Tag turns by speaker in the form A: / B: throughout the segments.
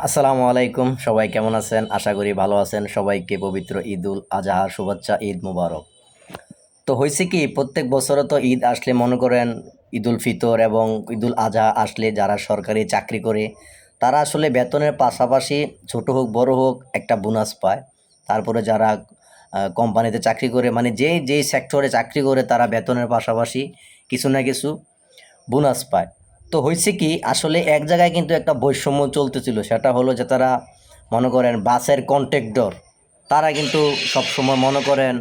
A: আসসালামু আলাইকুম, সবাই কেমন আছেন? আশা করি ভালো আছেন। সবাইকে পবিত্র ঈদুল আজহার শুভেচ্ছা, ঈদ মুবারক। তো হয়েছে কি, প্রত্যেক বছরও তো ঈদ আসলে মনে করেন ঈদুল ফিতর এবং ঈদুল আজহা আসলে যারা সরকারি চাকরি করে তারা আসলে বেতনের পাশাপাশি ছোট হোক বড় হোক একটা বোনাস পায়। তারপরে যারা কোম্পানিতে চাকরি করে, মানে যেই সেক্টরে চাকরি করে তারা বেতনের পাশাপাশি কিছু না কিছু বোনাস পায়। তো হয়েছে কি, আসলে এক জায়গায় কিন্তু একটা বৈষম্য চলতেছিল, সেটা হলো যে তারা মনে করেন বাসের কন্ট্রাক্টর, তারা কিন্তু সবসময় মনে করেন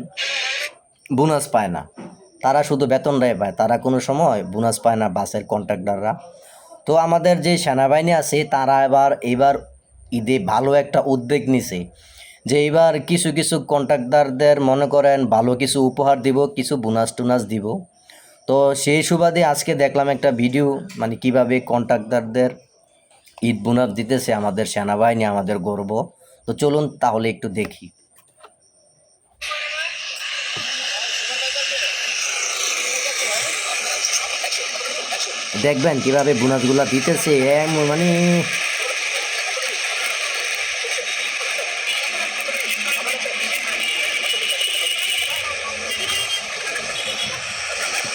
A: বোনাস পায় না, তারা শুধু বেতনটাই পায়, তারা কোনো সময় বোনাস পায় না বাসের কন্ট্রাক্টররা। তো আমাদের যে সেনাবাহিনী আছে তারা এইবার ঈদে ভালো একটা উদ্যোগ নিছে, যে এইবার কিছু কিছু কন্ট্রাক্টরদের মনে করেন ভালো কিছু উপহার দিব, কিছু বোনাস টোনাস দিব। তো সেই সুবাদে আজকে দেখলাম একটা ভিডিও, মানে কিভাবে কন্ট্রাক্টরদের ঈদ বোনাস দিতেছে আমাদের সেনাবাহিনী, আমাদের গর্ব। তো চলুন তাহলে একটু দেখি। দেখবেন কিভাবে বোনাসগুলা দিতেছে, মানে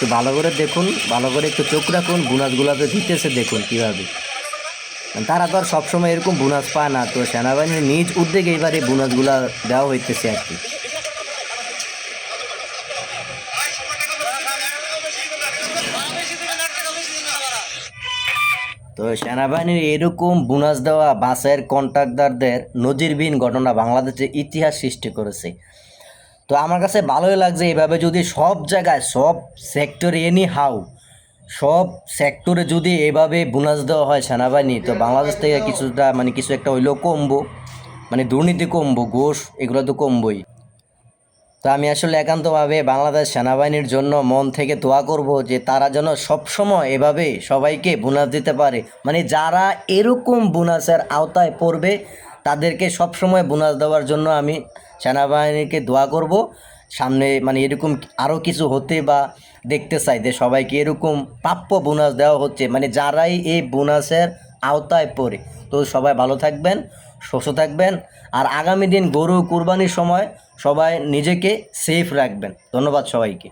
A: একটু ভালো করে দেখুন, ভালো করে একটু চোখ রাখুন, বোনাসগুলাতে দিতেছে দেখুন কিভাবে। তারা তো আর সবসময় এরকম বোনাস পায় না, তো সেনাবাহিনীর নিজ উদ্যোগে এবারে বোনাসগুলা দেওয়া হইতেছে আর কি। তো সেনাবাহিনীর এরকম বোনাস দেওয়া বাসের কন্ট্রাক্টরদের নজিরবিহীন ঘটনা বাংলাদেশে ইতিহাস সৃষ্টি করেছে। তো আমার কাছে ভালোই লাগছে, এভাবে যদি সব জায়গায় সব সেক্টরে হাউ সব সেক্টরে যদি এভাবে বোনাস দেওয়া হয় সেনাবাহিনী, তো বাংলাদেশ থেকে কিছুটা মানে কিছু একটা হইলেও কমবো, মানে দুর্নীতি কমবো, ঘুষ এগুলো তো কমবই। তো আমি আসলে একান্তভাবে বাংলাদেশ সেনাবাহিনীর জন্য মন থেকে দোয়া করব যে তারা যেন সবসময় এভাবে সবাইকে বোনাস দিতে পারে, মানে যারা এরকম বোনাসের আওতায় পড়বে তাদেরকে সবসময় বোনাস দেওয়ার জন্য আমি সেনাবাহিনীকে দোয়া করব। সামনে মানে এরকম আরও কিছু হতে বা দেখতে চাই যে সবাইকে এরকম প্রাপ্য বোনাস দেওয়া হচ্ছে, মানে যারাই এই বোনাসের আওতায় পড়ে। তো সবাই ভালো থাকবেন, সুস্থ থাকবেন, আর আগামী দিন গরু কুরবানির সময় সবাই নিজেকে সেফ রাখবেন। ধন্যবাদ সবাইকে।